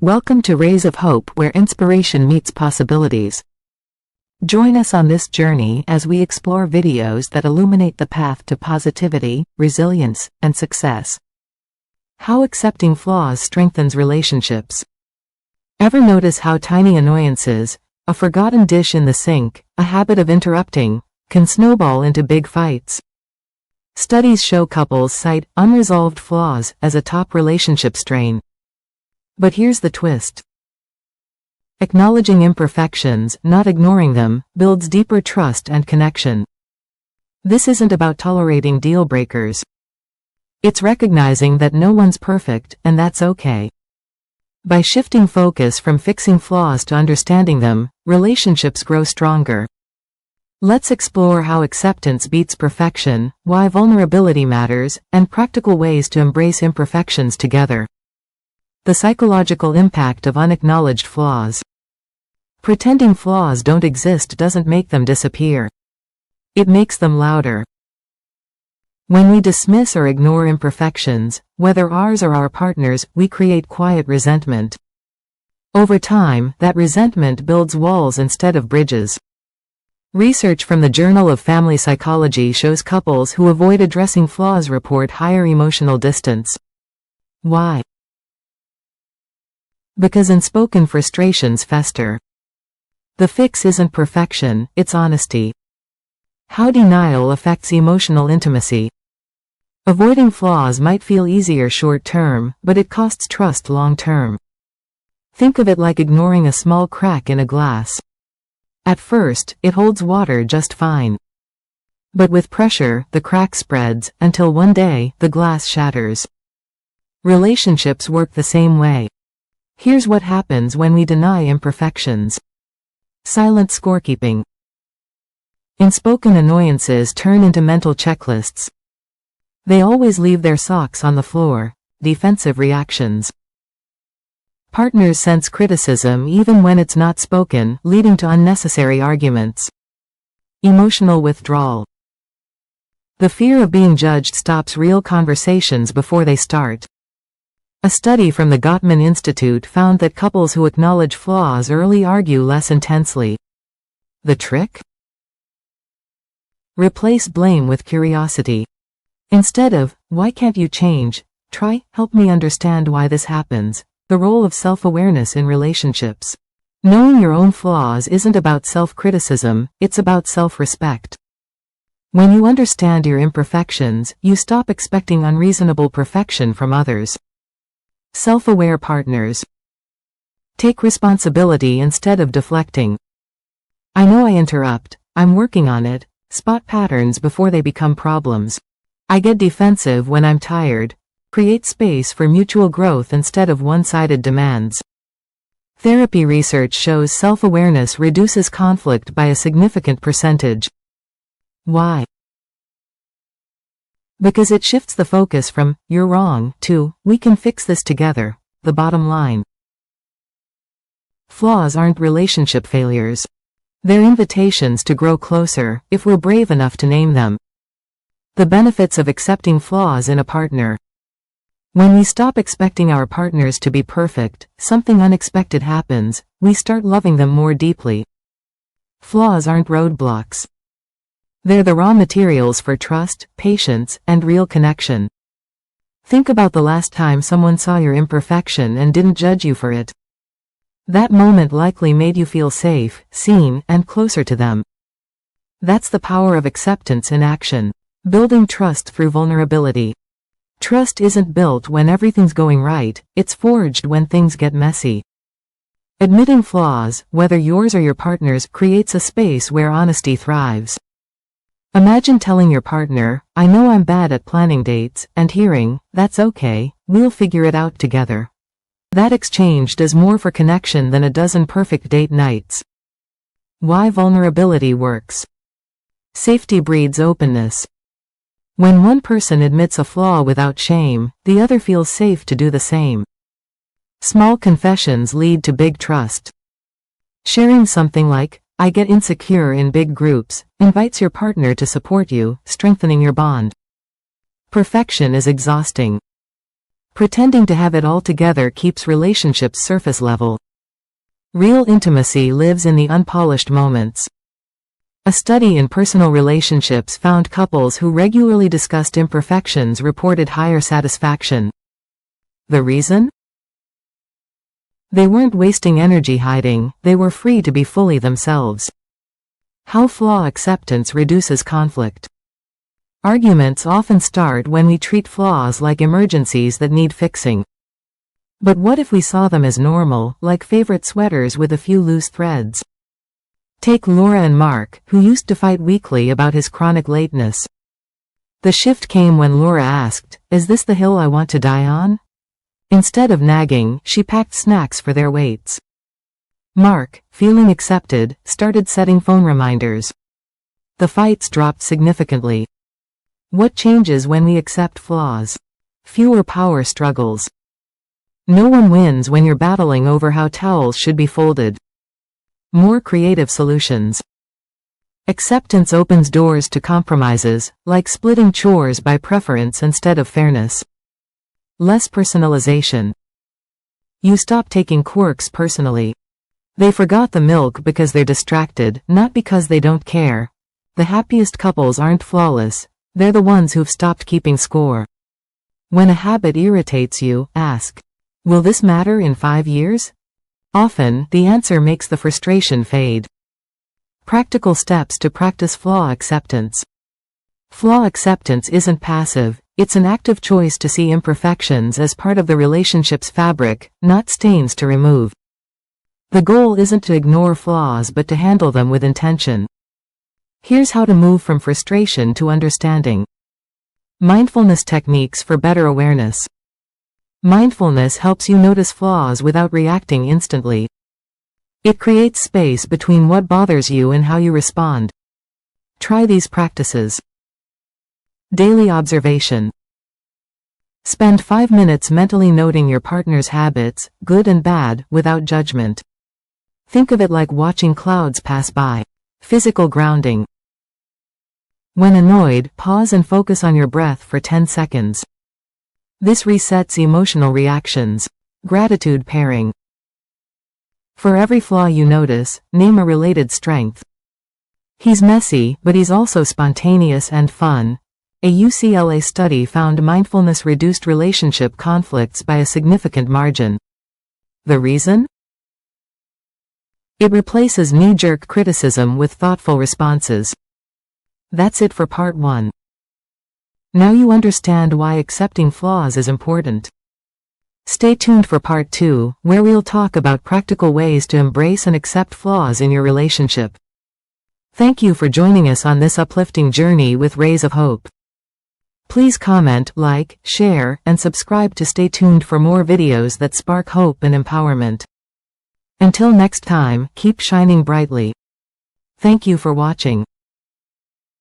Welcome to Rays of Hope, where inspiration meets possibilities. Join us on this journey as we explore videos that illuminate the path to positivity, resilience, and success. How accepting flaws strengthens relationships. Ever notice how tiny annoyances, a forgotten dish in the sink, a habit of interrupting, can snowball into big fights? Studies show couples cite unresolved flaws as a top relationship strain. But here's the twist. Acknowledging imperfections, not ignoring them, builds deeper trust and connection. This isn't about tolerating deal breakers. It's recognizing that no one's perfect, and that's okay. By shifting focus from fixing flaws to understanding them, relationships grow stronger. Let's explore how acceptance beats perfection, why vulnerability matters, and practical ways to embrace imperfections together. The psychological impact of unacknowledged flaws. Pretending flaws don't exist doesn't make them disappear. It makes them louder. When we dismiss or ignore imperfections, whether ours or our partners', we create quiet resentment. Over time, that resentment builds walls instead of bridges. Research from the Journal of Family Psychology shows couples who avoid addressing flaws report higher emotional distance. Why? Because unspoken frustrations fester. The fix isn't perfection, it's honesty. How denial affects emotional intimacy. Avoiding flaws might feel easier short-term, but it costs trust long-term. Think of it like ignoring a small crack in a glass. At first, it holds water just fine. But with pressure, the crack spreads, until one day, the glass shatters. Relationships work the same way. Here's what happens when we deny imperfections. Silent scorekeeping. Unspoken annoyances turn into mental checklists. They always leave their socks on the floor. Defensive reactions. Partners sense criticism even when it's not spoken, leading to unnecessary arguments. Emotional withdrawal. The fear of being judged stops real conversations before they start. A study from the Gottman Institute found that couples who acknowledge flaws early argue less intensely. The trick? Replace blame with curiosity. Instead of, "Why can't you change?" try, "Help me understand why this happens." The role of self-awareness in relationships. Knowing your own flaws isn't about self-criticism, it's about self-respect. When you understand your imperfections, you stop expecting unreasonable perfection from others. Self-aware partners. Take responsibility instead of deflecting. I know I interrupt, I'm working on it. Spot patterns before they become problems. I get defensive when I'm tired. Create space for mutual growth instead of one-sided demands. Therapy research shows self-awareness reduces conflict by a significant percentage. Why? Because it shifts the focus from, "You're wrong," to, "We can fix this together." The bottom line. Flaws aren't relationship failures. They're invitations to grow closer, if we're brave enough to name them. The benefits of accepting flaws in a partner. When we stop expecting our partners to be perfect, something unexpected happens. We start loving them more deeply. Flaws aren't roadblocks. They're the raw materials for trust, patience, and real connection. Think about the last time someone saw your imperfection and didn't judge you for it. That moment likely made you feel safe, seen, and closer to them. That's the power of acceptance in action. Building trust through vulnerability. Trust isn't built when everything's going right, it's forged when things get messy. Admitting flaws, whether yours or your partner's, creates a space where honesty thrives. Imagine telling your partner, "I know I'm bad at planning dates," and hearing, "That's okay, we'll figure it out together." That exchange does more for connection than a dozen perfect date nights. Why vulnerability works. Safety breeds openness. When one person admits a flaw without shame, the other feels safe to do the same. Small confessions lead to big trust. Sharing something like, "I get insecure in big groups," invites your partner to support you, strengthening your bond. Perfection is exhausting. Pretending to have it all together keeps relationships surface level. Real intimacy lives in the unpolished moments. A study in personal relationships found couples who regularly discussed imperfections reported higher satisfaction. The reason? They weren't wasting energy hiding, they were free to be fully themselves. How flaw acceptance reduces conflict. Arguments often start when we treat flaws like emergencies that need fixing. But what if we saw them as normal, like favorite sweaters with a few loose threads? Take Laura and Mark, who used to fight weekly about his chronic lateness. The shift came when Laura asked, "Is this the hill I want to die on?" Instead of nagging, she packed snacks for their waits. Mark, feeling accepted, started setting phone reminders. The fights dropped significantly. What changes when we accept flaws? Fewer power struggles. No one wins when you're battling over how towels should be folded. More creative solutions. Acceptance opens doors to compromises, like splitting chores by preference instead of fairness. Less personalization. You stop taking quirks personally. They forgot the milk because they're distracted, not because they don't care. The happiest couples aren't flawless, they're the ones who've stopped keeping score. When a habit irritates you, ask, "Will this matter in 5 years?" Often, the answer makes the frustration fade. Practical steps to practice flaw acceptance. Flaw acceptance isn't passive, it's an active choice to see imperfections as part of the relationship's fabric, not stains to remove. The goal isn't to ignore flaws but to handle them with intention. Here's how to move from frustration to understanding. Mindfulness techniques for better awareness. Mindfulness helps you notice flaws without reacting instantly. It creates space between what bothers you and how you respond. Try these practices. Daily observation. Spend 5 minutes mentally noting your partner's habits, good and bad, without judgment. Think of it like watching clouds pass by. Physical grounding. When annoyed, pause and focus on your breath for 10 seconds. This resets emotional reactions. Gratitude pairing. For every flaw you notice, name a related strength. He's messy, but he's also spontaneous and fun. A UCLA study found mindfulness reduced relationship conflicts by a significant margin. The reason? It replaces knee-jerk criticism with thoughtful responses. That's it for part 1. Now you understand why accepting flaws is important. Stay tuned for part 2, where we'll talk about practical ways to embrace and accept flaws in your relationship. Thank you for joining us on this uplifting journey with Rays of Hope. Please comment, like, share, and subscribe to stay tuned for more videos that spark hope and empowerment. Until next time, keep shining brightly. Thank you for watching.